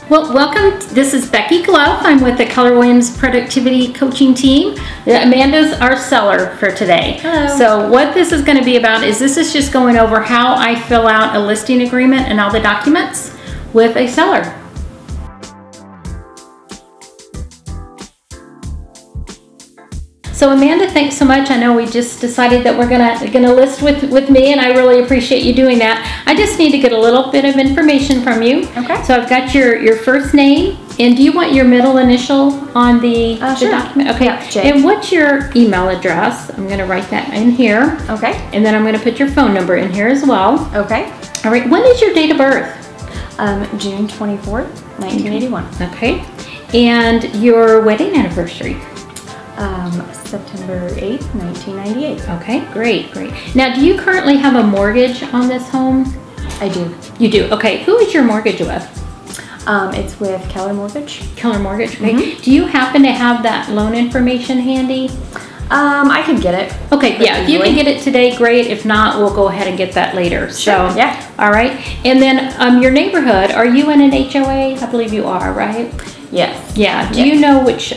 Well, welcome. This is Becky Glove. I'm with the Keller Williams Productivity Coaching Team. Amanda's our seller for today. Hello. So what this is going to be about is this is just going over how I fill out a listing agreement and all the documents with a seller. So Amanda, thanks so much. I know we just decided that we're gonna list with me, and I really appreciate you doing that. I just need to get a little bit of information from you. Okay. So I've got your first name, and do you want your middle initial on the sure. document? Okay. Yeah, J. And what's your email address? I'm gonna write that in here. Okay. And then I'm gonna put your phone number in here as well. Okay. All right. When is your date of birth? June 24th, 1981. Okay. And your wedding anniversary? September 8th, 1998. Okay, great. Now, do you currently have a mortgage on this home? I do. You do? Okay. Who is your mortgage with? It's with Keller Mortgage. Keller Mortgage, okay. Do you happen to have that loan information handy? I could get it. Okay, yeah, if you can get it today, great. If not, we'll go ahead and get that later. Sure, so, yeah. All right. And then your neighborhood, are you in an HOA? I believe you are, right? Yes. Yeah. Do you know which...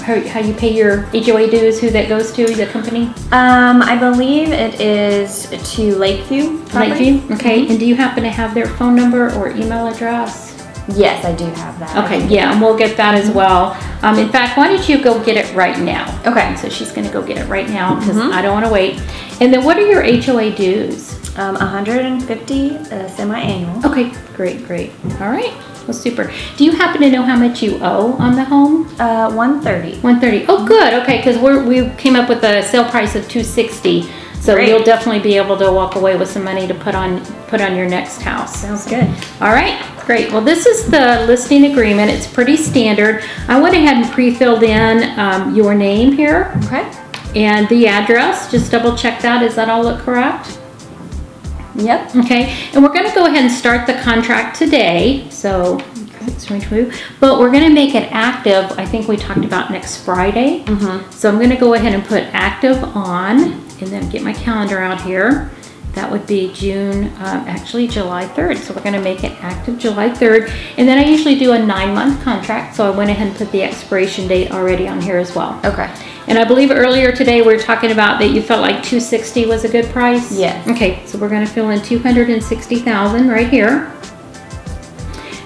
how you pay your HOA dues, who that goes to, the company? I believe it is to Lakeview property. Lakeview, okay. And do you happen to have their phone number or email address? Yes, I do have that. Okay, yeah, and we'll get that as well. In fact, why don't you go get it right now? Okay. So she's going to go get it right now because I don't want to wait. And then what are your HOA dues? 150 semi-annual. Okay, great. All right. Well, super. Do you happen to know how much you owe on the home? 130. 130. Oh, good. Okay, because we came up with a sale price of 260. So Great. You'll definitely be able to walk away with some money to put on your next house. Sounds good. All right, great. Well, this is the listing agreement. It's pretty standard. I went ahead and pre-filled in your name here. Okay. And the address. Just double check that. Does that all look correct? Yep. Okay, and we're going to go ahead and start the contract today. So, but we're going to make it active. I think we talked about next Friday. So I'm going to go ahead and put active on, and then get my calendar out here. That would be actually July 3rd. So we're going to make it active July 3rd. And then I usually do a 9-month contract. So I went ahead and put the expiration date already on here as well. Okay. And I believe earlier today we were talking about that you felt like 260 was a good price? Yes. Okay, so we're going to fill in 260,000 right here.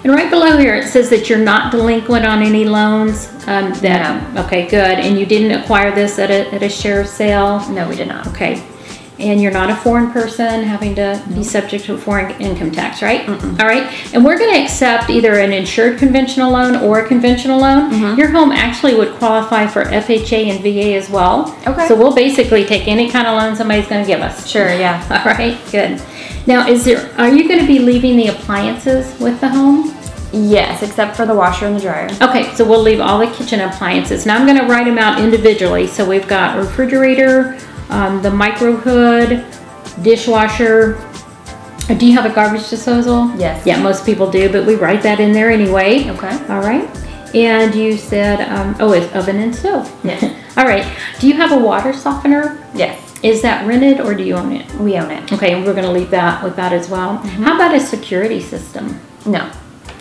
And right below here it says that you're not delinquent on any loans. No. Okay, good. And you didn't acquire this at a share sale? No, we did not. Okay. And you're not a foreign person having to be subject to a foreign income tax, right? All right. And we're going to accept either an insured conventional loan or a conventional loan. Your home actually would qualify for FHA and VA as well. Okay. So we'll basically take any kind of loan somebody's going to give us. Sure, yeah. All right, good. Now, are you going to be leaving the appliances with the home? Yes, except for the washer and the dryer. Okay, so we'll leave all the kitchen appliances. Now I'm going to write them out individually. So we've got refrigerator, the micro hood, dishwasher. Do you have a garbage disposal? Yes. Yeah, most people do, but we write that in there anyway. Okay. All right. And you said, it's oven and stove. Yes. All right. Do you have a water softener? Yes. Is that rented or do you own it? We own it. Okay, and we're going to leave that with that as well. How about a security system? No.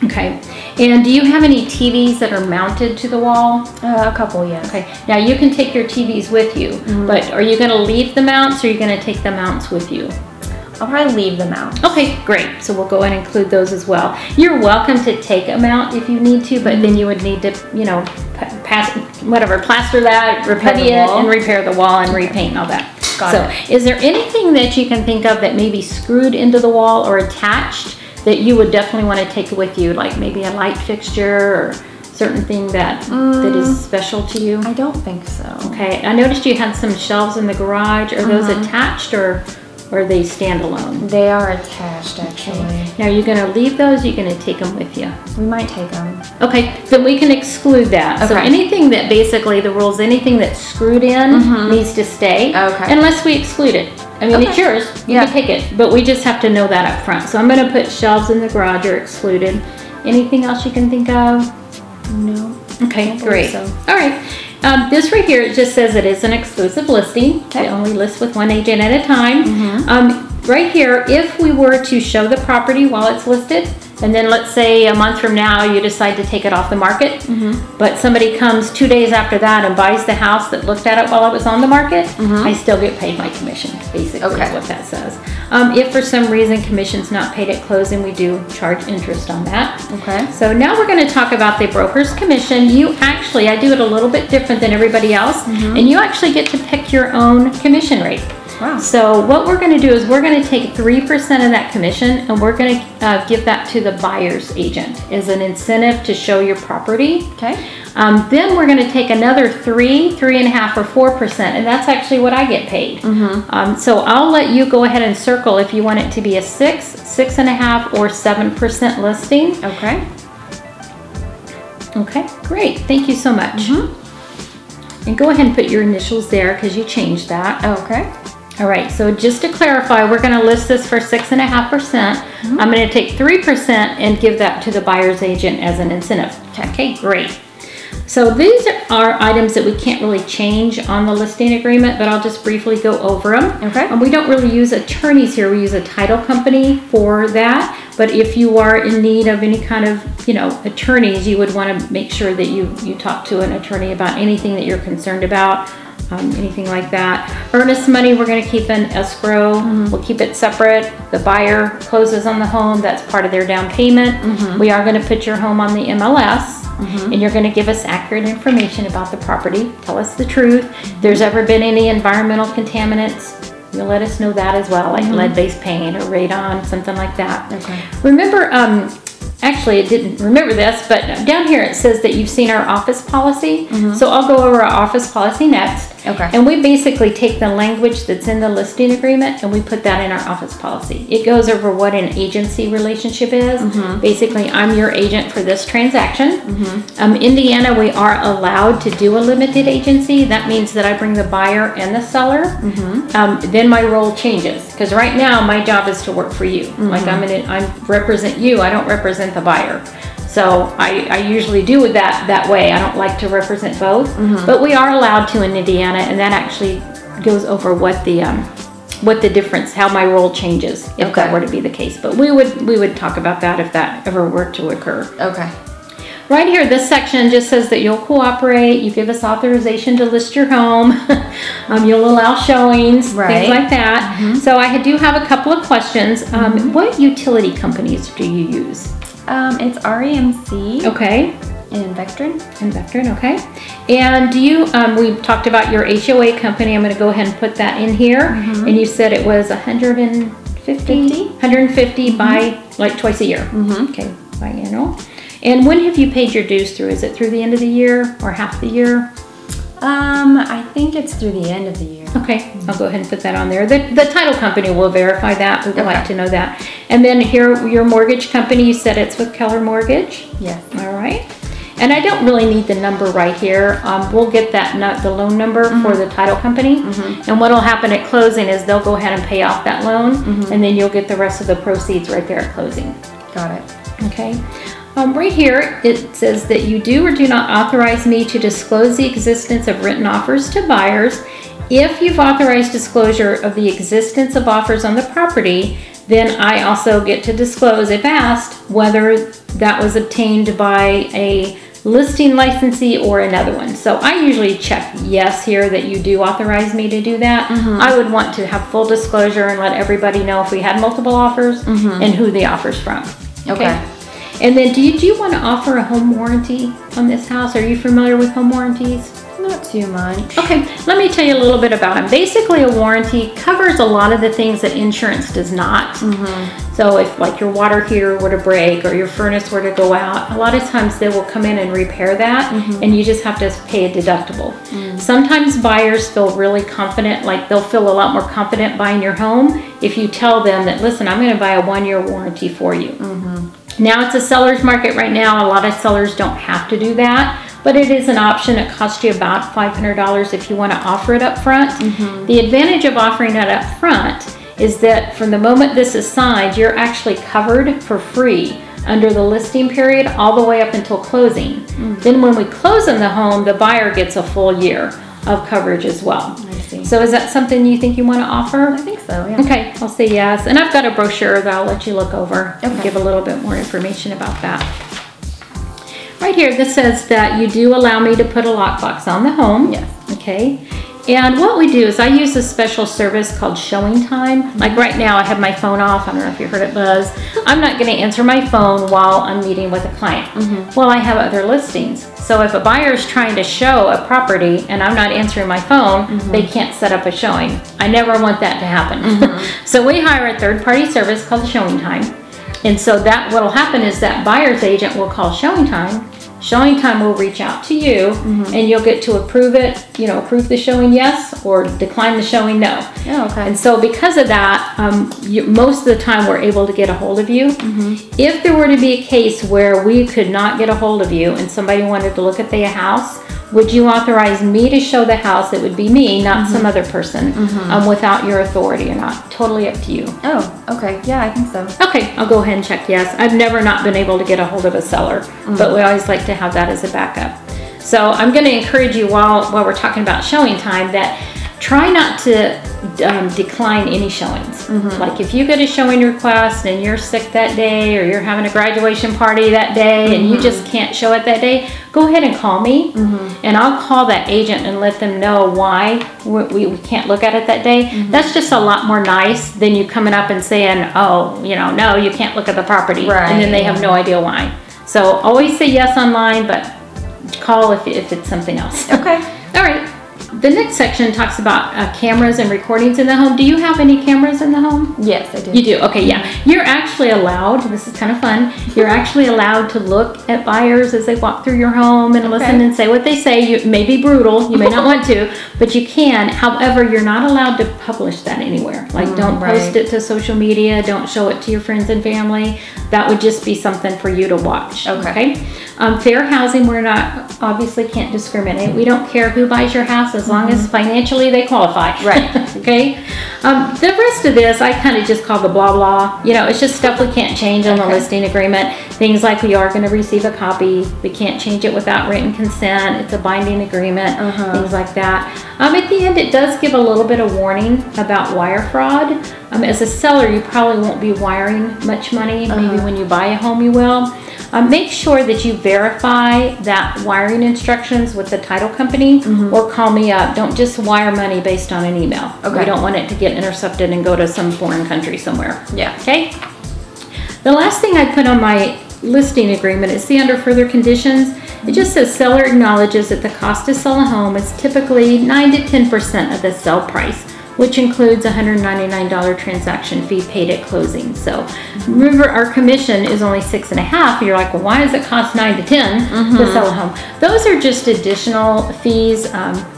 Okay. And do you have any TVs that are mounted to the wall? A couple, yes. Okay. Now you can take your TVs with you, but are you going to leave the mounts or are you going to take the mounts with you? I'll probably leave them out. Okay, great. So we'll go ahead and include those as well. You're welcome to take a mount if you need to, but then you would need to, plaster that, reputty it, and repair the wall and repaint and all that. Got it. Is there anything that you can think of that may be screwed into the wall or attached that you would definitely want to take with you, like maybe a light fixture or certain thing that is special to you? I don't think so. Okay, I noticed you had some shelves in the garage. Are those attached or are they standalone? They are attached, actually. Okay. Now, you're going to leave those, you're going to take them with you? We might take them. Okay, then we can exclude that. Okay. So anything that basically, the rules, anything that's screwed in needs to stay. Okay. Unless we exclude it. I mean, it's yours. You can take it. But we just have to know that up front. So I'm going to put shelves in the garage are excluded. Anything else you can think of? No. Okay, great. So. All right. This right here, it just says it is an exclusive listing. Okay. They only list with one agent at a time. Right here, if we were to show the property while it's listed, and then let's say a month from now you decide to take it off the market, but somebody comes 2 days after that and buys the house that looked at it while it was on the market, I still get paid my commission, basically is what that says. If for some reason commission's not paid at closing, we do charge interest on that. Okay. So now we're going to talk about the broker's commission. You actually, I do it a little bit different than everybody else, and you actually get to pick your own commission rate. Wow. So what we're going to do is we're going to take 3% of that commission and we're going to give that to the buyer's agent as an incentive to show your property. Okay. Then we're going to take another 3.5%, or 4%, and that's actually what I get paid. So I'll let you go ahead and circle if you want it to be a 6, 6.5, or 7% listing. Okay. Okay, great. Thank you so much. And go ahead and put your initials there because you changed that. Okay. All right, so just to clarify, we're going to list this for 6.5%. I'm going to take 3% and give that to the buyer's agent as an incentive. Okay, great. So these are items that we can't really change on the listing agreement, but I'll just briefly go over them. Okay. And we don't really use attorneys here. We use a title company for that. But if you are in need of any kind of, attorneys, you would want to make sure that you talk to an attorney about anything that you're concerned about. Anything like that. Earnest money, we're going to keep in escrow. We'll keep it separate. The buyer closes on the home. That's part of their down payment. We are going to put your home on the MLS. And you're going to give us accurate information about the property. Tell us the truth. If there's ever been any environmental contaminants, you'll let us know that as well, like lead-based paint or radon, something like that. Okay. Remember, actually, I didn't remember this, but down here it says that you've seen our office policy. So I'll go over our office policy next. Okay. And we basically take the language that's in the listing agreement and we put that in our office policy. It goes over what an agency relationship is. Basically, I'm your agent for this transaction. Indiana, we are allowed to do a limited agency. That means that I bring the buyer and the seller. Then my role changes because right now my job is to work for you. Like I represent you. I don't represent the buyer. So I usually do it that way. I don't like to represent both, but we are allowed to in Indiana, and that actually goes over what the difference, how my role changes if that were to be the case. But we would talk about that if that ever were to occur. Okay. Right here, this section just says that you'll cooperate, you give us authorization to list your home, you'll allow showings, things like that. So I do have a couple of questions. What utility companies do you use? It's REMC. Okay. And Vectron. Okay. And do you, we talked about your HOA company. I'm going to go ahead and put that in here. And you said it was 150 by like twice a year. Okay, biannual. And when have you paid your dues through? Is it through the end of the year or half the year? I think it's through the end of the year. Okay, I'll go ahead and put that on there. The title company will verify that. We would like to know that. And then here, your mortgage company, you said it's with Keller Mortgage? Yes. All right. And I don't really need the number right here. We'll get the loan number for the title company. And what will happen at closing is they'll go ahead and pay off that loan, and then you'll get the rest of the proceeds right there at closing. Got it. Okay. Right here, it says that you do or do not authorize me to disclose the existence of written offers to buyers. If you've authorized disclosure of the existence of offers on the property, then I also get to disclose, if asked, whether that was obtained by a listing licensee or another one. So I usually check yes here that you do authorize me to do that. I would want to have full disclosure and let everybody know if we had multiple offers and who the offer's from. Okay. And then do you want to offer a home warranty on this house? Are you familiar with home warranties? Not too much. Okay, let me tell you a little bit about them. Basically, a warranty covers a lot of the things that insurance does not. So if like your water heater were to break or your furnace were to go out, a lot of times they will come in and repair that, and you just have to pay a deductible. Sometimes buyers feel really confident, like they'll feel a lot more confident buying your home if you tell them that, listen, I'm going to buy a 1-year warranty for you. Now it's a seller's market right now. A lot of sellers don't have to do that, but it is an option. It costs you about $500 if you want to offer it up front. The advantage of offering it up front is that from the moment this is signed, you're actually covered for free under the listing period all the way up until closing. Then when we close on the home, the buyer gets a full year of coverage as well. So is that something you think you want to offer? I think so, yeah. Okay, I'll say yes. And I've got a brochure that I'll let you look over and give a little bit more information about that. Right here, this says that you do allow me to put a lockbox on the home. Yes. Okay. And what we do is I use a special service called showing time. Like right now I have my phone off. I don't know if you heard it buzz. I'm not going to answer my phone while I'm meeting with a client. Well, I have other listings. So if a buyer is trying to show a property and I'm not answering my phone, they can't set up a showing. I never want that to happen. So we hire a third-party service called showing time. And so that what'll happen is that buyer's agent will call showing time. Showing time will reach out to you and you'll get to approve it, approve the showing yes or decline the showing no. Oh, okay. And so because of that, most of the time we're able to get a hold of you. If there were to be a case where we could not get a hold of you and somebody wanted to look at the house, would you authorize me to show the house? It would be me, not some other person, without your authority or not. Totally up to you. Oh, okay. Yeah, I think so. Okay, I'll go ahead and check yes. I've never not been able to get a hold of a seller, but we always like to have that as a backup. So I'm going to encourage you while we're talking about showing time that try not to decline any showings. Like if you get a showing request and you're sick that day or you're having a graduation party that day and you just can't show it that day, go ahead and call me and I'll call that agent and let them know why we can't look at it that day. That's just a lot more nice than you coming up and saying, oh, no, you can't look at the property. Right. And then they have no idea why. So always say yes online, but call if it's something else. Okay. All right. The next section talks about cameras and recordings in the home. Do you have any cameras in the home? Yes, I do. You do? Okay, yeah. You're actually allowed, this is kind of fun, you're actually allowed to look at buyers as they walk through your home and listen and say what they say. You may be brutal, you may not want to, but you can. However, you're not allowed to publish that anywhere. Like don't post it to social media, don't show it to your friends and family. That would just be something for you to watch. Okay? Fair housing, we're not, obviously can't discriminate. We don't care who buys your house as long as financially they qualify. Right. Okay? The rest of this, I kind of just call the blah blah. It's just stuff we can't change on the listing agreement. Things like we are going to receive a copy. We can't change it without written consent. It's a binding agreement. Things like that. At the end, it does give a little bit of warning about wire fraud. As a seller, you probably won't be wiring much money. Maybe when you buy a home, you will. Make sure that you verify that wiring instructions with the title company or call me up. Don't just wire money based on an email. We don't want it to get intercepted and go to some foreign country somewhere. Yeah. Okay? The last thing I put on my listing agreement is see under further conditions. It just says seller acknowledges that the cost to sell a home is typically 9 to 10% of the sell price, which includes a $199 transaction fee paid at closing. So remember, our commission is only 6.5%. You're like, well, why does it cost 9 to 10 to sell a home? Those are just additional fees.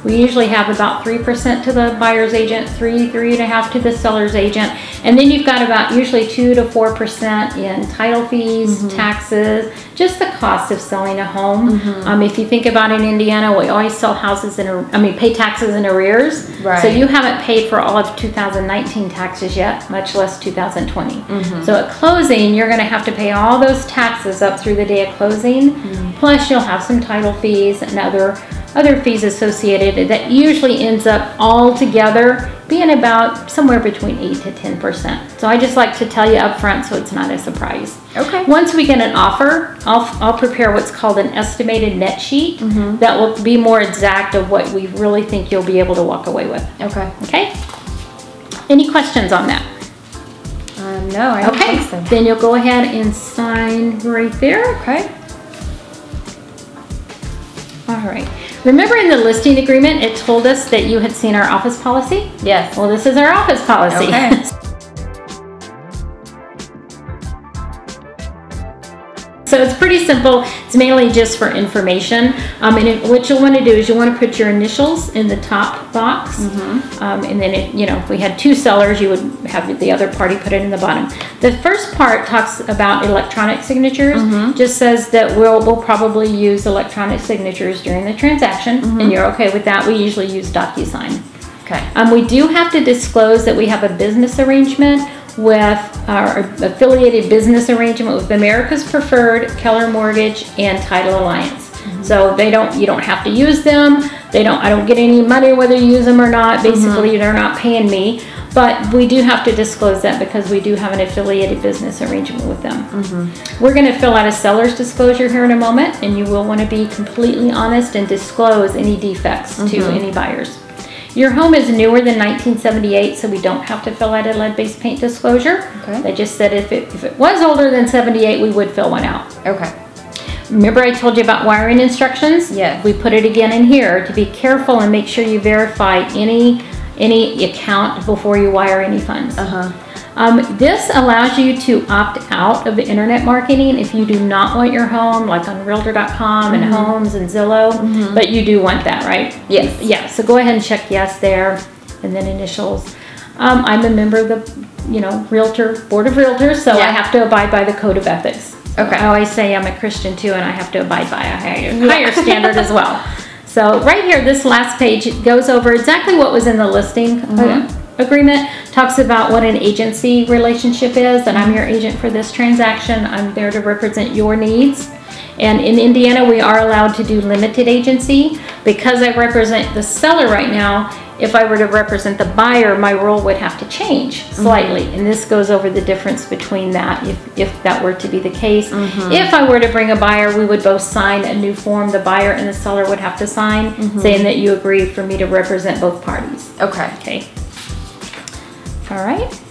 We usually have about 3% to the buyer's agent, 3.5% to the seller's agent, and then you've got about usually 2 to 4% in title fees, taxes, just the cost of selling a home. If you think about in Indiana, we always sell houses pay taxes in arrears. Right. So you haven't paid for all of 2019 taxes yet, much less 2020. So at closing, you're going to have to pay all those taxes up through the day of closing. Plus, you'll have some title fees and other fees associated. That usually ends up all together being about somewhere between 8 to 10%. So I just like to tell you up front so it's not a surprise. Okay. Once we get an offer, I'll prepare what's called an estimated net sheet that will be more exact of what we really think you'll be able to walk away with. Okay. Okay? Any questions on that? No, I don't think so. Then you'll go ahead and sign right there. Okay. All right. Remember in the listing agreement, it told us that you had seen our office policy? Yes. Well, this is our office policy. Okay. So it's pretty simple. It's mainly just for information. What you'll want to do is you want to put your initials in the top box. And then if we had 2 sellers, you would have the other party put it in the bottom. The first part talks about electronic signatures. Just says that we'll probably use electronic signatures during the transaction, and you're okay with that. We usually use DocuSign. Okay. We do have to disclose that we have a business arrangement with our affiliated business arrangement with America's Preferred, Keller Mortgage, and Title Alliance. So you don't have to use them. I don't get any money whether you use them or not. Basically, they're not paying me. But we do have to disclose that because we do have an affiliated business arrangement with them. We're going to fill out a seller's disclosure here in a moment, and you will want to be completely honest and disclose any defects to any buyers. Your home is newer than 1978, so we don't have to fill out a lead-based paint disclosure. I just said if it was older than 78, we would fill one out. Remember I told you about wiring instructions? We put it again in here to be careful and make sure you verify any account before you wire any funds. This allows you to opt out of the internet marketing if you do not want your home, like on Realtor.com and Homes and Zillow, but you do want that, right? Yeah, so go ahead and check yes there, and then initials. I'm a member of the Board of Realtors, so I have to abide by the Code of Ethics. I always say I'm a Christian too, and I have to abide by a higher standard as well. So right here, this last page goes over exactly what was in the listing agreement. Talks about what an agency relationship is, and I'm your agent for this transaction. I'm there to represent your needs. And in Indiana, we are allowed to do limited agency. Because I represent the seller right now, if I were to represent the buyer, my role would have to change slightly. And this goes over the difference between that, if that were to be the case. If I were to bring a buyer, we would both sign a new form. The buyer and the seller would have to sign, saying that you agree for me to represent both parties. Okay. All right.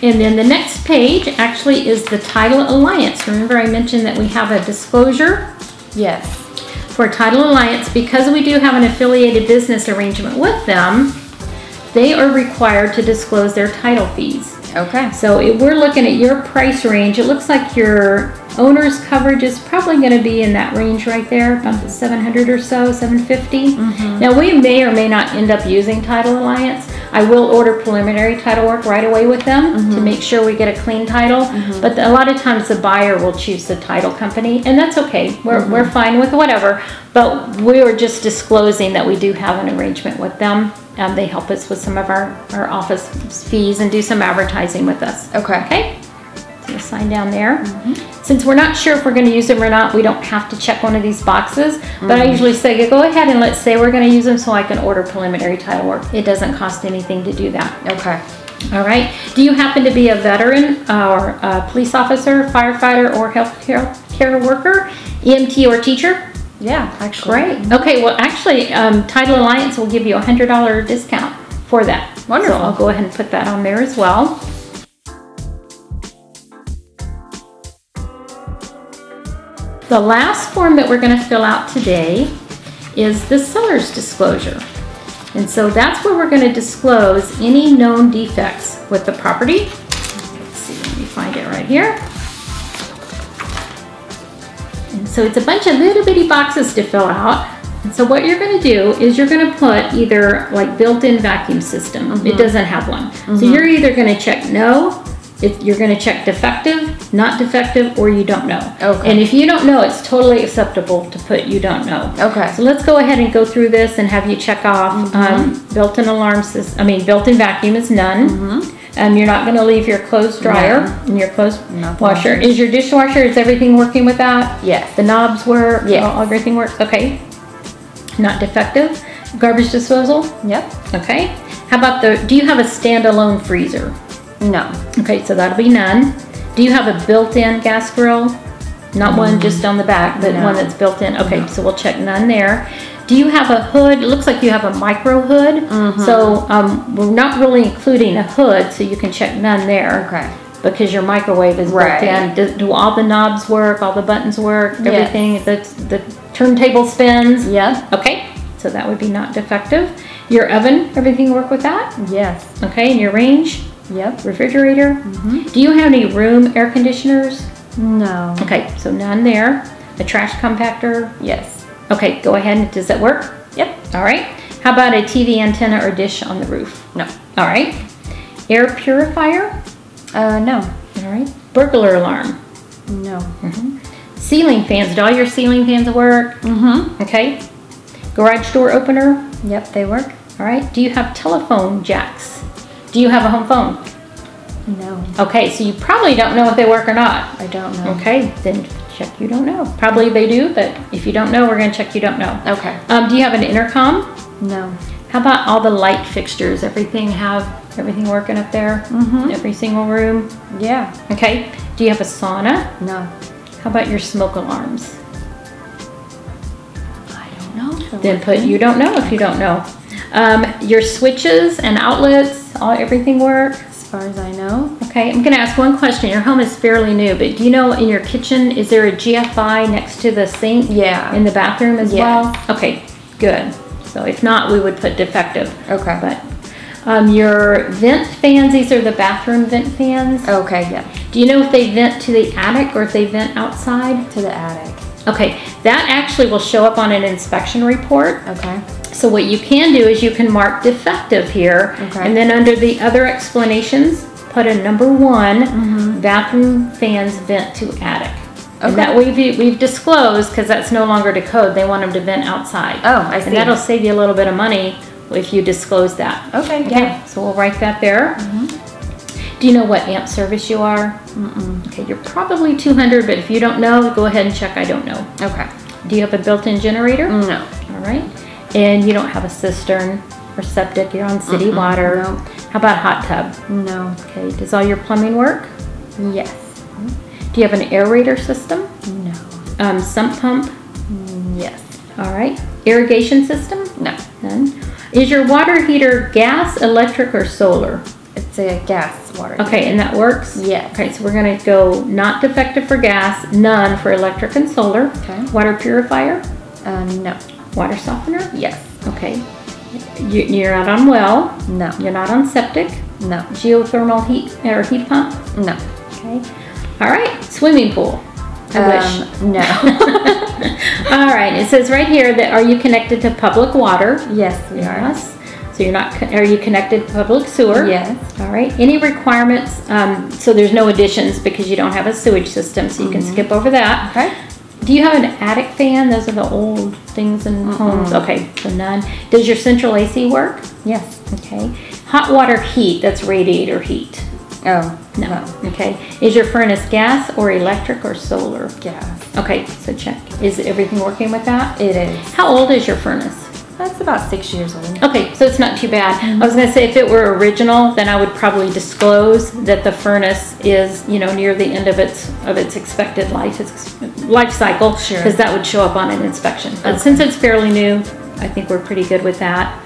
And then the next page actually is the title alliance. Remember I mentioned that we have a disclosure? For Title Alliance, because we do have an affiliated business arrangement with them, they are required to disclose their title fees. So if we're looking at your price range, it looks like your owner's coverage is probably going to be in that range right there, about the 700 or so, 750. Now we may or may not end up using Title Alliance. I will order preliminary title work right away with them to make sure we get a clean title. But a lot of times the buyer will choose the title company, and that's okay. We're fine with whatever. But we were just disclosing that we do have an arrangement with them. They help us with some of our office fees and do some advertising with us. Okay. So we'll sign down there. Since we're not sure if we're going to use them or not, we don't have to check one of these boxes. But I usually say, go ahead and let's say we're going to use them so I can order preliminary title work. It doesn't cost anything to do that. All right. Do you happen to be a veteran or a police officer, firefighter, or healthcare worker, EMT, or teacher? Actually. Great. Okay, well actually, Title Alliance will give you a $100 discount for that. Wonderful. So I'll go ahead and put that on there as well. The last form that we're going to fill out today is the seller's disclosure. And so that's where we're going to disclose any known defects with the property. Let's see, let me find it right here. And so it's a bunch of little bitty boxes to fill out. And so what you're going to do is you're going to put either like built-in vacuum system. It doesn't have one. So you're either going to check no, you're going to check defective, not defective, or you don't know. And if you don't know, it's totally acceptable to put you don't know. So let's go ahead and go through this and have you check off built-in alarm system. Built-in vacuum is none. You're not going to leave your clothes dryer and your clothes washer. Is your dishwasher, is everything working with that? The knobs work? Everything works? Okay. Not defective. Garbage disposal? Okay. How about do you have a standalone freezer? No. Okay, so that'll be none. Do you have a built-in gas grill? Not one just on the back, but one that's built in. Okay, so we'll check none there. Do you have a hood? It looks like you have a micro hood. So we're not really including a hood, so you can check none there. Because your microwave is built in. Do all the knobs work? All the buttons work? Everything? The turntable spins? Okay, so that would be not defective. Your oven, everything work with that? Okay, and your range? Refrigerator? Do you have any room air conditioners? No. Okay, so none there. A trash compactor? Okay, go ahead. Does that work? All right. How about a TV antenna or dish on the roof? No. All right. Air purifier? No. All right. Burglar alarm? No. Ceiling fans. Do all your ceiling fans work? Okay. Garage door opener? They work. All right. Do you have telephone jacks? Do you have a home phone? No. Okay, so you probably don't know if they work or not. I don't know. Okay, then check you don't know. Probably they do, but if you don't know, we're going to check you don't know. Okay. Do you have an intercom? No. How about all the light fixtures? Everything working up there? Mm-hmm. Every single room? Yeah. Okay. Do you have a sauna? No. How about your smoke alarms? I don't know. Then put you don't know if you don't know. Your switches and outlets, everything work? As far as I know. Okay, I'm going to ask one question. Your home is fairly new, but do you know in your kitchen, is there a GFI next to the sink? Yeah. In the bathroom as Yes. well? Okay, good. So if not, we would put defective. Okay. But your vent fans, these are the bathroom vent fans. Okay, yeah. Do you know if they vent to the attic or if they vent outside? To the attic. Okay, that actually will show up on an inspection report. Okay. So what you can do is you can mark defective here, Okay. and then under the other explanations, put a number 1, bathroom fans vent to attic. And Okay. that we've disclosed, because that's no longer to code, they want them to vent outside. Oh, I see. And that'll save you a little bit of money if you disclose that. Okay, yeah. So we'll write that there. Do you know what amp service you are? Okay, you're probably 200, but if you don't know, go ahead and check I don't know. Okay. Do you have a built-in generator? No. All right. And you don't have a cistern or septic, you're on city water. No. How about hot tub? No. Okay, does all your plumbing work? Yes. Do you have an aerator system? No. Sump pump? Yes. All right. Irrigation system? No. None. Is your water heater gas, electric, or solar? It's a gas water. Okay, and that works? Yes. Okay, so we're gonna go not defective for gas, none for electric and solar. Okay. Water purifier? No. Water softener? Yes. Okay. You're not on well. No. You're not on septic. No. Geothermal heat or heat pump? No. Okay. All right. Swimming pool. I wish. No. All right. It says right here that are you connected to public water? Yes, we are. Yes. So you're not. Are you connected to public sewer? Yes. All right. Any requirements? So there's no additions because you don't have a sewage system, so you can skip over that. Okay. Do you have an attic fan? Those are the old things in homes. Okay, so none. Does your central AC work? Yes. Okay. Hot water heat, that's radiator heat. Oh, No. Okay. Is your furnace gas or electric or solar? Gas. Okay, so check. Is everything working with that? It is. How old is your furnace? That's about 6 years old. Okay, so it's not too bad. I was gonna say if it were original, then I would probably disclose that the furnace is, near the end of its expected life cycle. Sure. Because that would show up on an inspection. But since it's fairly new, I think we're pretty good with that.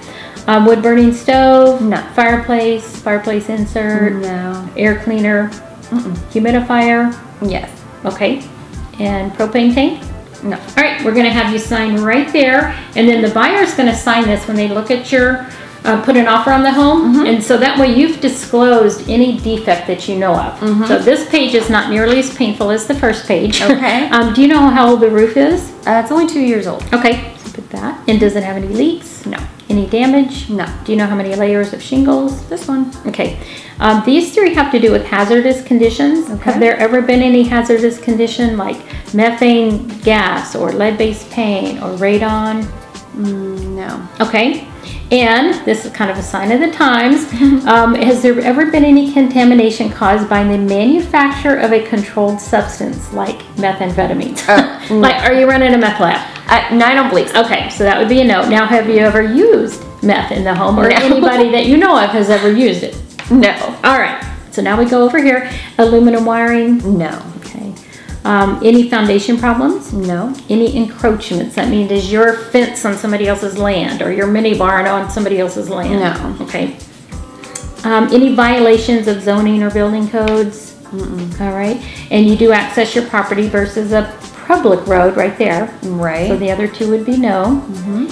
Wood burning stove? No. Fireplace insert? No. Air cleaner? Humidifier? Yes. Okay. And propane tank? No. All right, we're going to have you sign right there, and then the buyer's going to sign this when they look at your, put an offer on the home, and so that way you've disclosed any defect that you know of. So this page is not nearly as painful as the first page. Okay. Do you know how old the roof is? It's only 2 years old. Okay, so put that. And does it have any leaks? No. Any damage? No. Do you know how many layers of shingles? This one. Okay. These 3 have to do with hazardous conditions. Okay. Have there ever been any hazardous condition like methane gas or lead-based paint or radon? No. Okay. And this is kind of a sign of the times. Has there ever been any contamination caused by the manufacture of a controlled substance like methamphetamine? No. Like, are you running a meth lab? No, I don't believe so. Okay, so that would be a no. Now, have you ever used meth in the home, or No. anybody that you know of has ever used it? No. All right. So now we go over here. Aluminum wiring. No. Okay. Any foundation problems? No. Any encroachments? That means is your fence on somebody else's land or your mini barn on somebody else's land? No. Okay. Any violations of zoning or building codes? All right. And you do access your property versus a public road right there. Right. So the other 2 would be no.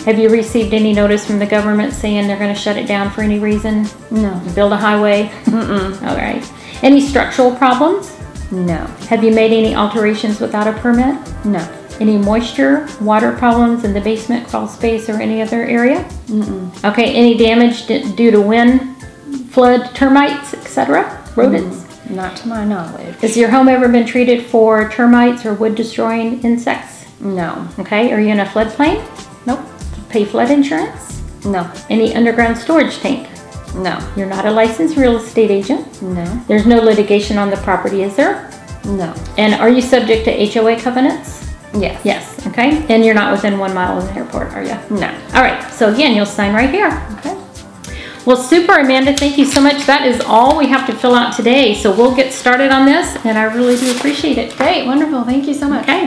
Have you received any notice from the government saying they're going to shut it down for any reason? No. Build a highway? All right. Any structural problems? No. Have you made any alterations without a permit? No. Any moisture, water problems in the basement, crawl space, or any other area? Okay. Any damage due to wind, flood, termites, etc.? Rodents? Not to my knowledge. Has your home ever been treated for termites or wood-destroying insects? No. Okay. Are you in a floodplain? Nope. Pay flood insurance? No. Any underground storage tank? No. You're not a licensed real estate agent? No. There's no litigation on the property, is there? No. And are you subject to HOA covenants? Yes. Yes, okay. And you're not within 1 mile of the airport, are you? No. All right, so again, you'll sign right here. Okay. Well, super, Amanda, thank you so much. That is all we have to fill out today. So we'll get started on this, and I really do appreciate it. Great, wonderful. Thank you so much. Okay.